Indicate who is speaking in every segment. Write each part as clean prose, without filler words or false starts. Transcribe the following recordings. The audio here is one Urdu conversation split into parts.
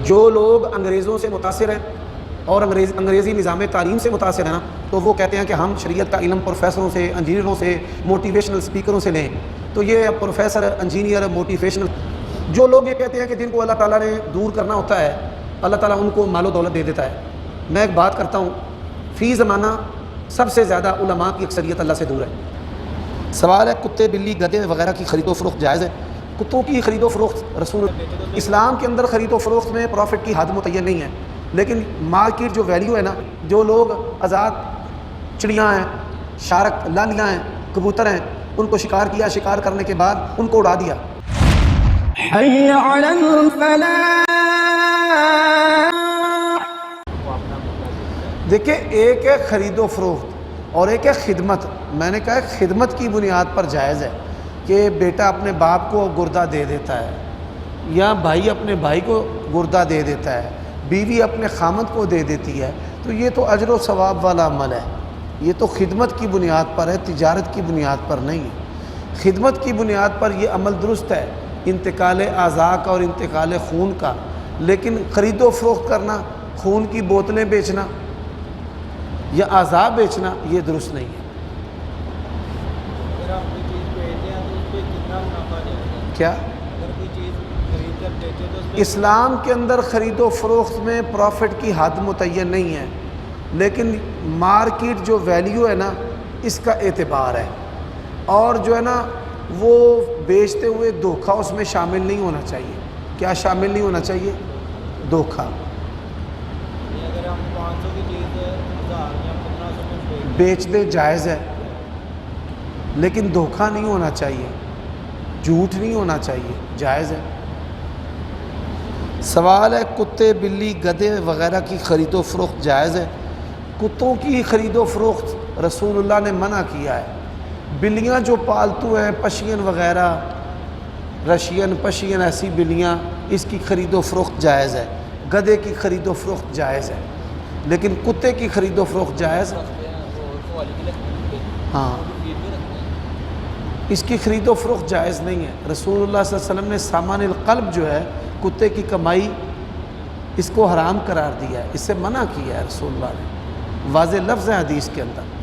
Speaker 1: جو لوگ انگریزوں سے متاثر ہیں اور انگریزی نظام تعلیم سے متاثر ہیں نا، تو وہ کہتے ہیں کہ ہم شریعت کا علم پروفیسروں سے، انجینئروں سے، موٹیویشنل سپیکروں سے لیں۔ تو یہ پروفیسر، انجینئر، موٹیویشنل، جو لوگ یہ کہتے ہیں کہ جن کو اللہ تعالیٰ نے دور کرنا ہوتا ہے، اللہ تعالیٰ ان کو مال و دولت دے دیتا ہے۔ میں ایک بات کرتا ہوں، فی زمانہ سب سے زیادہ علماء کی اکثریت اللہ سے دور ہے۔ سوال ہے کتے، بلی، گدھے وغیرہ کی خرید و فروخت جائز ہے؟ کتوں کی خرید و فروخت رسول اسلام کے اندر خرید و فروخت میں پروفٹ کی حد متعین نہیں ہے، لیکن مارکیٹ جو ویلیو ہے نا، جو لوگ آزاد چڑیاں ہیں، شارک، لالیاں ہیں، کبوتر ہیں، ان کو شکار کیا، شکار کرنے کے بعد ان کو اڑا دیا۔
Speaker 2: حی علی الفلاح۔
Speaker 1: دیکھیں، ایک ہے خرید و فروخت اور ایک ہے خدمت۔ میں نے کہا ہے خدمت کی بنیاد پر جائز ہے کہ بیٹا اپنے باپ کو گردہ دے دیتا ہے، یا بھائی اپنے بھائی کو گردہ دے دیتا ہے، بیوی اپنے خامد کو دے دیتی ہے، تو یہ تو اجر و ثواب والا عمل ہے۔ یہ تو خدمت کی بنیاد پر ہے، تجارت کی بنیاد پر نہیں ہے۔ خدمت کی بنیاد پر یہ عمل درست ہے، انتقال اعضاء کا اور انتقال خون کا، لیکن خرید و فروخت کرنا، خون کی بوتلیں بیچنا یا اعضاء بیچنا، یہ درست نہیں ہے۔
Speaker 3: اگر آپ کوئی چیز بیچتے ہیں تو اس پہ کتنا منافع جائے گا؟
Speaker 1: کیا؟
Speaker 3: اگر کوئی چیز خرید کر بیچے تو اس پہ
Speaker 1: اسلام کے اندر خرید و فروخت میں پروفٹ کی حد متعین نہیں ہے، لیکن مارکیٹ جو ویلیو ہے نا، اس کا اعتبار ہے، اور جو ہے نا وہ بیچتے ہوئے دھوکہ اس میں شامل نہیں ہونا چاہیے۔ کیا شامل نہیں ہونا چاہیے؟ دھوکہ۔
Speaker 3: اگر ہم 500 کی چیز 1000 یا 1500 میں
Speaker 1: بیچ دے جائز ہے، لیکن دھوکہ نہیں ہونا چاہیے، جھوٹ نہیں ہونا چاہیے، جائز ہے۔ سوال ہے کتے، بلی، گدھے وغیرہ کی خرید و فروخت جائز ہے؟ کتوں کی خرید و فروخت رسول اللہ نے منع کیا ہے۔ بلیاں جو پالتو ہیں، پشین وغیرہ، رشین، پشین، ایسی بلیاں، اس کی خرید و فروخت جائز ہے۔ گدھے کی خرید و فروخت جائز ہے، لیکن کتے کی خرید و فروخت جائز ہاں، اس کی خرید و فروخت جائز نہیں ہے۔ رسول اللہ صلی اللہ علیہ وسلم نے سامان القلب جو ہے، کتے کی کمائی، اس کو حرام قرار دیا ہے، اس سے منع کیا ہے رسول اللہ نے، واضح لفظ ہے حدیث کے اندر۔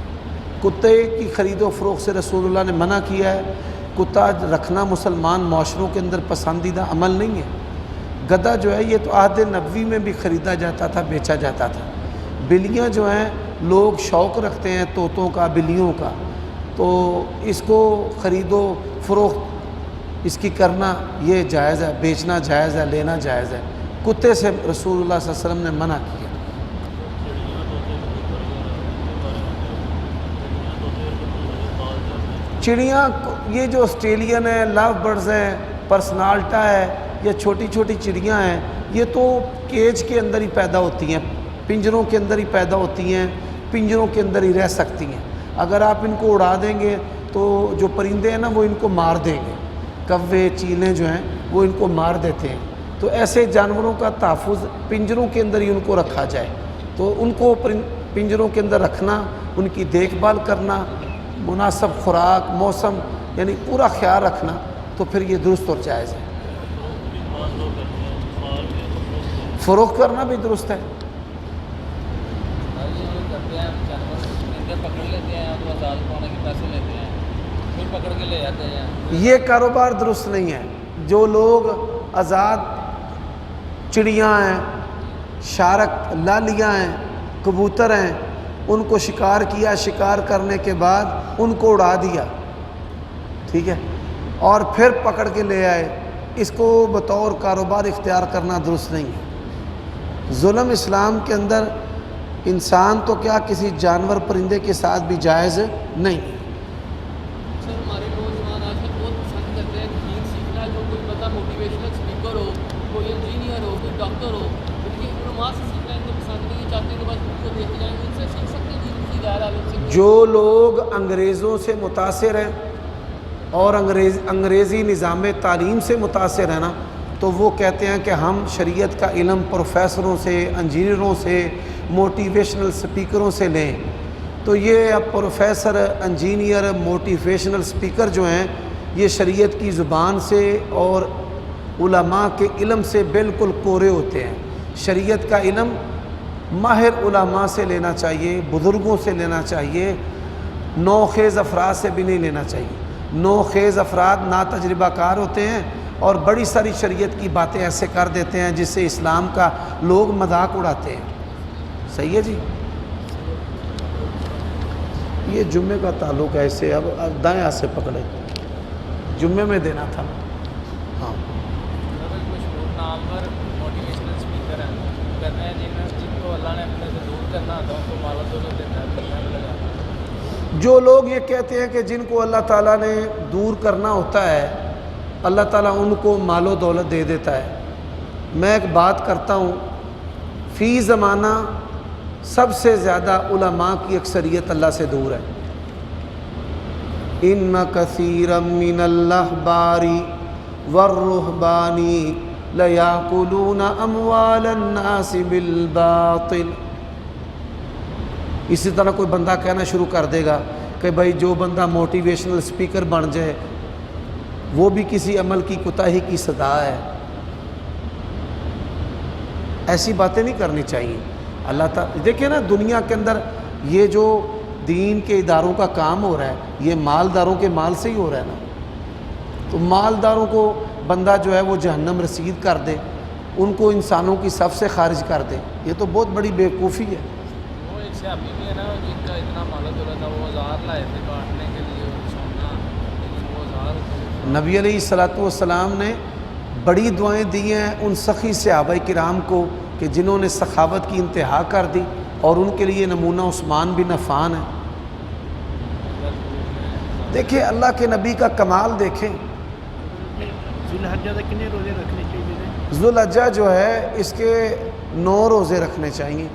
Speaker 1: کتے کی خرید و فروخت سے رسول اللہ نے منع کیا ہے۔ کتا رکھنا مسلمان معاشروں کے اندر پسندیدہ عمل نہیں ہے۔ گدھا جو ہے یہ تو عہد نبوی میں بھی خریدا جاتا تھا، بیچا جاتا تھا۔ بلیاں جو ہیں لوگ شوق رکھتے ہیں طوطوں کا، بلیوں کا، تو اس کو خرید و فروخت اس کی کرنا یہ جائز ہے، بیچنا جائز ہے، لینا جائز ہے۔ کتے سے رسول اللہ صلی اللہ علیہ وسلم نے منع کیا۔ چڑیاں، یہ جو آسٹریلین ہے، لو برڈز ہیں، پرسنالٹا ہے، یا چھوٹی چھوٹی چڑیاں ہیں، یہ تو کیج کے اندر ہی پیدا ہوتی ہیں، پنجروں کے اندر ہی پیدا ہوتی ہیں، پنجروں کے اندر ہی رہ سکتی ہیں۔ اگر آپ ان کو اڑا دیں گے تو جو پرندے ہیں نا وہ ان کو مار دیں گے، کوے، چیلیں جو ہیں وہ ان کو مار دیتے ہیں۔ تو ایسے جانوروں کا تحفظ پنجروں کے اندر ہی ان کو رکھا جائے، تو ان کو پنجروں کے اندر رکھنا، ان کی دیکھ بھال کرنا، مناسب خوراک، موسم، یعنی پورا خیال رکھنا، تو پھر یہ درست اور جائز ہے۔ فروخت کرنا بھی درست ہے۔
Speaker 3: پکڑ لیتے ہیں تو آزاد پانے کے پیسے لیتے ہیں، پھر پکڑ کے لے جاتے ہیں۔
Speaker 1: یہ کاروبار درست نہیں ہے۔ جو لوگ آزاد چڑیاں ہیں، شارک، لالیاں ہیں، کبوتر ہیں، ان کو شکار کیا، شکار کرنے کے بعد ان کو اڑا دیا، ٹھیک ہے، اور پھر پکڑ کے لے آئے، اس کو بطور کاروبار اختیار کرنا درست نہیں ہے۔ ظلم اسلام کے اندر انسان تو کیا کسی جانور پرندے کے ساتھ بھی جائز نہیں۔
Speaker 4: سر ہمارے نوجوان آج کل بہت پسند کرتے ہیں کھیل سیکھنا، جو کوئی بندہ موٹیویشنل اسپیکر ہو، کوئی انجینئر ہو، کوئی ڈاکٹر ہو، ان کی علماء سے سیکھنا ان کو پسند نہیں ہے، چاہتے ہیں کہ بس ان کو دیکھ جائیں، ان سے سیکھ سکتے ہیں جن کی غیر عالم سے۔
Speaker 1: جو لوگ انگریزوں سے متاثر ہیں اور انگریزی نظام تعلیم سے متاثر ہیں نا، تو وہ کہتے ہیں کہ ہم شریعت کا علم پروفیسروں سے، انجینئروں سے، موٹیویشنل سپیکروں سے لیں۔ تو یہ پروفیسر، انجینئر، موٹیویشنل سپیکر جو ہیں، یہ شریعت کی زبان سے اور علماء کے علم سے بالکل کورے ہوتے ہیں۔ شریعت کا علم ماہر علماء سے لینا چاہیے، بزرگوں سے لینا چاہیے، نوخیز افراد سے بھی نہیں لینا چاہیے۔ نوخیز افراد ناتجربہ کار ہوتے ہیں اور بڑی ساری شریعت کی باتیں ایسے کر دیتے ہیں جس سے اسلام کا لوگ مذاق اڑاتے ہیں۔ صحیح ہے جی؟ یہ جمعے کا تعلق ہے، اسے اب دائیں ہاتھ سے پکڑے، جمعے میں دینا تھا۔ ہاں
Speaker 3: اگر مشہور نامور موٹیویشنل اسپیکر ہیں کہتے ہیں جن کو اللہ نے اپنے سے دور کرنا ہوتا ہے ان کو مال و دولت دیتا ہے، کرنے میں لگا۔
Speaker 1: جو لوگ یہ کہتے ہیں کہ جن کو اللہ تعالیٰ نے دور کرنا ہوتا ہے اللہ تعالیٰ ان کو مال و دولت دے دیتا ہے، میں ایک بات کرتا ہوں، فی زمانہ سب سے زیادہ علماء کی اکثریت اللہ سے دور ہے۔ ان کثیرا من الاحبار والرہبان لیاکلون اموال الناس بالباطل۔ اسی طرح کوئی بندہ کہنا شروع کر دے گا کہ بھائی جو بندہ موٹیویشنل اسپیکر بن جائے وہ بھی کسی عمل کی کوتاہی کی صدا ہے۔ ایسی باتیں نہیں کرنی چاہیے۔ اللہ تعالیٰ دیکھیں نا، دنیا کے اندر یہ جو دین کے اداروں کا کام ہو رہا ہے یہ مالداروں کے مال سے ہی ہو رہا ہے نا، تو مالداروں کو بندہ جو ہے وہ جہنم رسید کر دے، ان کو انسانوں کی صف سے خارج کر دے، یہ تو بہت بڑی بیوقوفی ہے۔
Speaker 3: وہ ایک صحابی بھی ہے نا جن کا اتنا مال و دولت تھا، وہ ہزار لائے تھے کاٹنے کے لیے سونا، لیکن وہ ہزار
Speaker 1: نبی علیہ الصلوۃ والسلام نے بڑی دعائیں دی ہیں ان سخی صحابہ کرام کو کہ جنہوں نے سخاوت کی انتہا کر دی، اور ان کے لیے نمونہ عثمان بن عفان ہے۔ دیکھیں اللہ کے نبی کا کمال دیکھیں۔
Speaker 2: ذوالحجہ کے کتنے روزے رکھنے چاہیے؟
Speaker 1: ذوالحجہ جو ہے اس کے 9 روزے رکھنے چاہیے،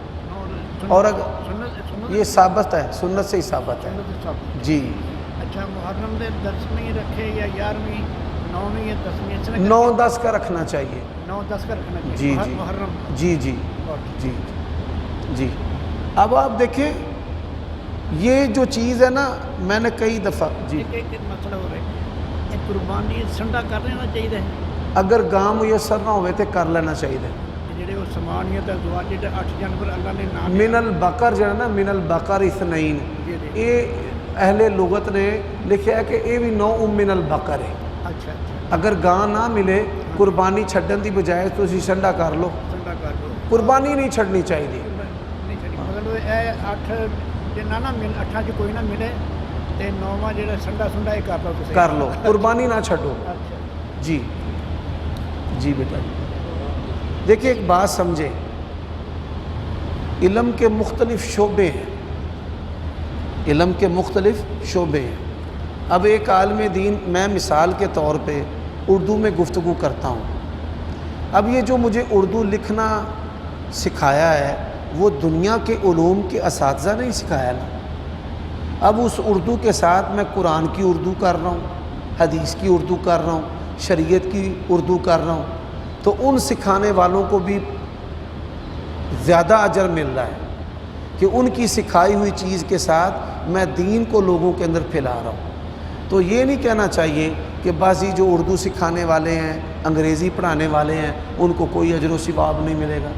Speaker 1: اور اگر یہ ثابت ہے، سنت سے ہی ثابت ہے جی۔
Speaker 2: اچھا، محرم دے 10 میں رکھے یا 11ویں 9ویں یا 10ویں؟
Speaker 1: 9-10 کا رکھنا چاہیے
Speaker 2: 9-10 کا رکھنا چاہیے
Speaker 1: جی جی
Speaker 2: محرم۔
Speaker 1: جی جی جی جی۔ اب آپ دیکھیں یہ جو چیز ہے نا، میں نے کئی دفعہ جی
Speaker 2: ایک مسئلہ ہو رہا ہے، ایک قربانی سنڈا کر لینا چاہیے،
Speaker 1: اگر گاں میسر نہ ہوئے تو کر لینا چاہیے۔
Speaker 2: جڑے وہ سمانیت ازواج جڑے 8 جانور اللہ نے نام
Speaker 1: من البقر جو ہے نا، من البقر اثنین،
Speaker 2: جی جی۔
Speaker 1: یہ اہل لغت نے لکھا ہے کہ یہ بھی 9 من البقر ہے۔
Speaker 2: اچھا اچھا،
Speaker 1: اگر گاں نہ ملے قربانی چھڈن دی بجائے تو اسی سنڈا کر لو،
Speaker 2: سنڈا کر لو،
Speaker 1: قربانی نہیں چھڈنی چاہیے۔
Speaker 2: نہیں چاہیے، مگر اے 8 جے نہ مل 8 چ کوئی نہ ملے تے 9واں جڑا سنڈا سنڈا یہ کر لو تسی،
Speaker 1: کر لو، قربانی نہ چھڈو
Speaker 2: اچھا
Speaker 1: جی جی بیٹا۔ دیکھیں ایک بات سمجھے، علم کے مختلف شعبے ہیں، علم کے مختلف شعبے ہیں۔ اب ایک عالم دین، میں مثال کے طور پہ اردو میں گفتگو کرتا ہوں، اب یہ جو مجھے اردو لکھنا سکھایا ہے وہ دنیا کے علوم کے اساتذہ نہیں سکھایا نا۔ اب اس اردو کے ساتھ میں قرآن کی اردو کر رہا ہوں، حدیث کی اردو کر رہا ہوں، شریعت کی اردو کر رہا ہوں، تو ان سکھانے والوں کو بھی زیادہ اجر مل رہا ہے کہ ان کی سکھائی ہوئی چیز کے ساتھ میں دین کو لوگوں کے اندر پھیلا رہا ہوں۔ تو یہ نہیں کہنا چاہیے کہ بعضی جو اردو سکھانے والے ہیں، انگریزی پڑھانے والے ہیں، ان کو کوئی اجر و ثواب نہیں ملے گا۔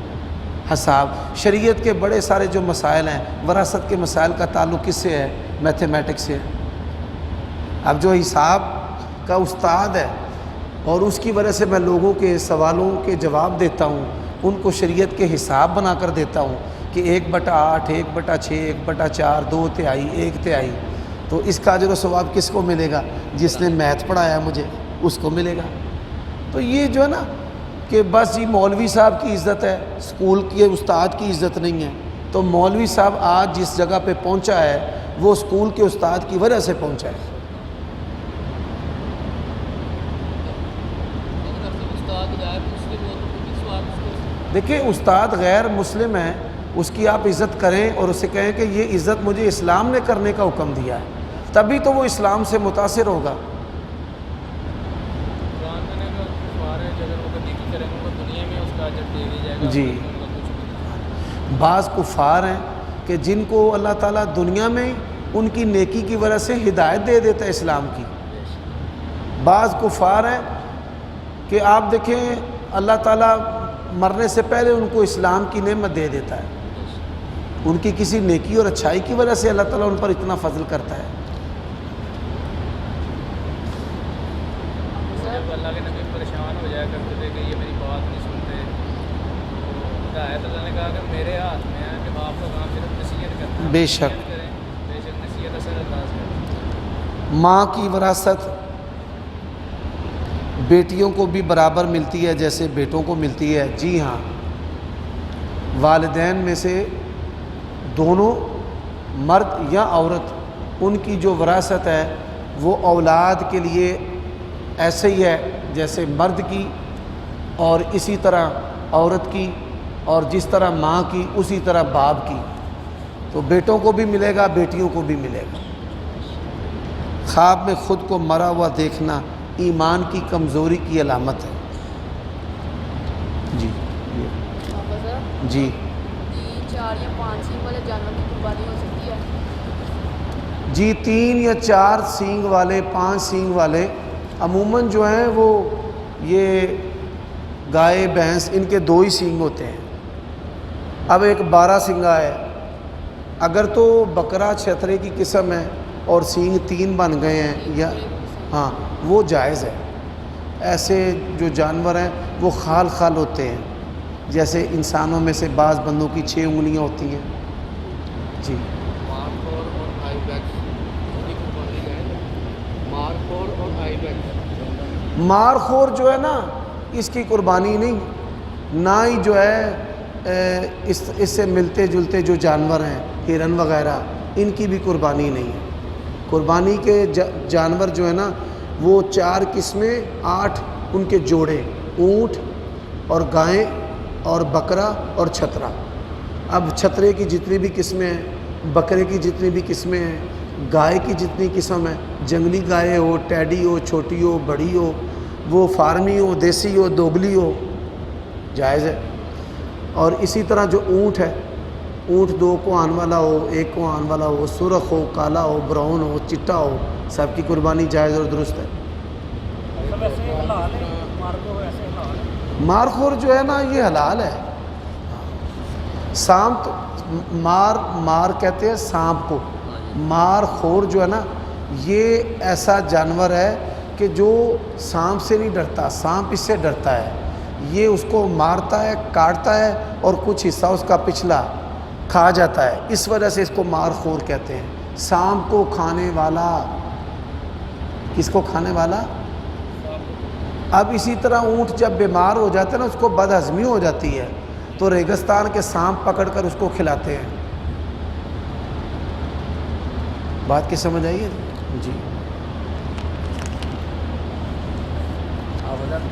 Speaker 1: حساب شریعت کے بڑے سارے جو مسائل ہیں، وراثت کے مسائل کا تعلق کس سے ہے؟ میتھمیٹکس سے ہے۔ اب جو حساب کا استاد ہے اور اس کی وجہ سے میں لوگوں کے سوالوں کے جواب دیتا ہوں، ان کو شریعت کے حساب بنا کر دیتا ہوں کہ 1/8 1/6 1/4 2/3 1/3، تو اس کا اجر و ثواب کس کو ملے گا؟ جس نے میتھ پڑھایا مجھے، اس کو ملے گا۔ تو یہ جو ہے نا کہ بس یہ مولوی صاحب کی عزت ہے، اسکول کے استاد کی عزت نہیں ہے، تو مولوی صاحب آج جس جگہ پہ پہنچا ہے وہ اسکول کے استاد کی وجہ سے پہنچا ہے۔ دیکھیں استاد غیر مسلم ہے، اس کی آپ عزت کریں اور اسے کہیں کہ یہ عزت مجھے اسلام نے کرنے کا حکم دیا ہے، تبھی تو وہ اسلام سے متاثر ہوگا۔
Speaker 3: قرآن میں نے کفار ہے کہ اگر وہ نیکی کریں گے تو دنیا میں اس کا اجر دے دیا جائے گا،
Speaker 1: جی۔
Speaker 3: ان کا کچھ بھی۔
Speaker 1: بعض کفار ہیں کہ جن کو اللہ تعالیٰ دنیا میں ان کی نیکی کی وجہ سے ہدایت دے دیتا ہے اسلام کی۔ بعض کفار ہیں کہ آپ دیکھیں اللہ تعالیٰ مرنے سے پہلے ان کو اسلام کی نعمت دے دیتا ہے. ان کی کسی نیکی اور اچھائی کی وجہ سے اللہ تعالیٰ ان پر اتنا فضل کرتا ہے.
Speaker 3: جب اللہ کے نبی پریشان ہو جایا کرتے تھے کہ یہ میری بات نہیں سنتے، تو ہدایت اللہ نے کہا کہ میرے ہاتھ میں ہے کہ آپ کا کام صرف نصیحت کرنا ہے.
Speaker 1: بے شک.
Speaker 3: نصیحت کریں، بے شک نصیحت اثر انداز کریں.
Speaker 1: ماں کی وراثت بیٹیوں کو بھی برابر ملتی ہے جیسے بیٹوں کو ملتی ہے. جی ہاں، والدین میں سے دونوں مرد یا عورت، ان کی جو وراثت ہے وہ اولاد کے لیے ایسے ہی ہے جیسے مرد کی، اور اسی طرح عورت کی، اور جس طرح ماں کی اسی طرح باپ کی. تو بیٹوں کو بھی ملے گا، بیٹیوں کو بھی ملے گا. خواب میں خود کو مرا ہوا دیکھنا ایمان کی کمزوری کی علامت ہے. جی جی
Speaker 5: 4 یا 5 سینگ والے جانور کی قربانی ہو سکتی ہے؟
Speaker 1: جی 3 یا 4 سینگ والے، 5 سینگ والے عموماً جو ہیں وہ یہ گائے بھینس ان کے 2 ہی سینگ ہوتے ہیں. اب ایک 12 سینگا ہے، اگر تو بکرا چھترے کی قسم ہے اور سینگ 3 بن گئے ہیں یا ہاں وہ جائز ہے. ایسے جو جانور ہیں وہ خال خال ہوتے ہیں، جیسے انسانوں میں سے بعض بندوں کی 6 انگلیاں ہوتی ہیں. جی
Speaker 4: مارکور اور آئی بیکس کی قربانی ہے. مارکور اور آئی بیکس،
Speaker 1: مارخور جو ہے نا اس کی قربانی نہیں، نہ ہی جو ہے اس سے ملتے جلتے جو جانور ہیں ہرن وغیرہ ان کی بھی قربانی نہیں ہے. قربانی کے جانور جو ہے نا وہ 4 قسمیں، 8 ان کے جوڑے، اونٹ اور گائیں اور بکرا اور چھترا. اب چھترے کی جتنی بھی قسمیں ہیں، بکرے کی جتنی بھی قسمیں ہیں، گائے کی جتنی قسم ہے، جنگلی گائے ہو، ٹیڈی ہو، چھوٹی ہو، بڑی ہو، وہ فارمی ہو، دیسی ہو، دوگلی ہو، جائز ہے. اور اسی طرح جو اونٹ ہے، اونٹ 2 کوہان والا ہو، 1 کوہان والا ہو، سرخ ہو، کالا ہو، براؤن ہو، چٹا ہو، سب کی قربانی جائز اور درست ہے. مارخور جو ہے نا یہ حلال ہے. سانپ مار کہتے ہیں سانپ کو. مارخور جو ہے نا یہ ایسا جانور ہے کہ جو سانپ سے نہیں ڈرتا، سانپ اس سے ڈرتا ہے. یہ اس کو مارتا ہے، کاٹتا ہے اور کچھ حصہ اس کا پچھلا کھا جاتا ہے، اس وجہ سے اس کو مارخور کہتے ہیں. سانپ کو کھانے والا، کس کو کھانے والا؟ اب اسی طرح اونٹ جب بیمار ہو جاتا ہے نا، اس کو بد ہضمی ہو جاتی ہے تو ریگستان کے سانپ پکڑ کر اس کو کھلاتے ہیں. بات کی سمجھ آئیے؟ جی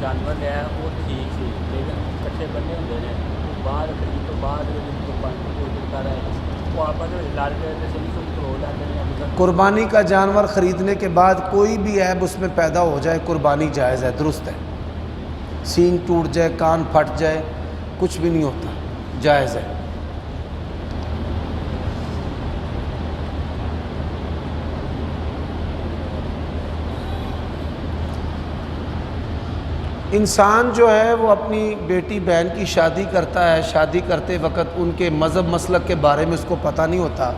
Speaker 6: جانور جو ہے وہ ٹھیک سی لیکن کٹھے بنے ہوتے ہیں باہر خرید تو بعد ہے وہ آپ لال کے ہو جاتے ہیں.
Speaker 1: قربانی کا جانور خریدنے کے بعد کوئی بھی عیب اس میں پیدا ہو جائے قربانی جائز ہے، درست ہے. سینگ ٹوٹ جائے، کان پھٹ جائے، کچھ بھی نہیں ہوتا، جائز ہے. انسان جو ہے وہ اپنی بیٹی بہن کی شادی کرتا ہے، شادی کرتے وقت ان کے مذہب مسلک کے بارے میں اس کو پتہ نہیں ہوتا.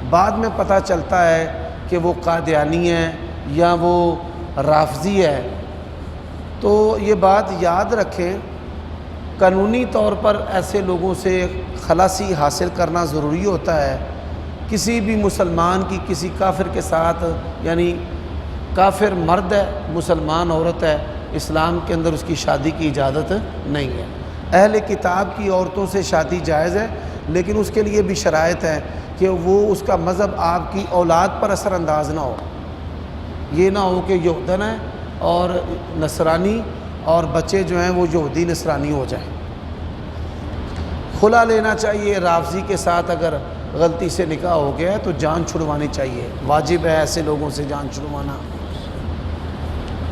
Speaker 1: بعد میں پتہ چلتا ہے کہ وہ قادیانی ہے یا وہ رافضی ہے. تو یہ بات یاد رکھیں، قانونی طور پر ایسے لوگوں سے خلاصی حاصل کرنا ضروری ہوتا ہے. کسی بھی مسلمان کی کسی کافر کے ساتھ، یعنی کافر مرد ہے، مسلمان عورت ہے، اسلام کے اندر اس کی شادی کی اجازت نہیں ہے. اہل کتاب کی عورتوں سے شادی جائز ہے، لیکن اس کے لیے بھی شرائط ہے کہ وہ اس کا مذہب آپ کی اولاد پر اثر انداز نہ ہو. یہ نہ ہو کہ یہودن ہے اور نصرانی اور بچے جو ہیں وہ یہودی نصرانی ہو جائیں. خلا لینا چاہیے. رافضی کے ساتھ اگر غلطی سے نکاح ہو گیا ہے تو جان چھڑوانی چاہیے، واجب ہے ایسے لوگوں سے جان چھڑوانا.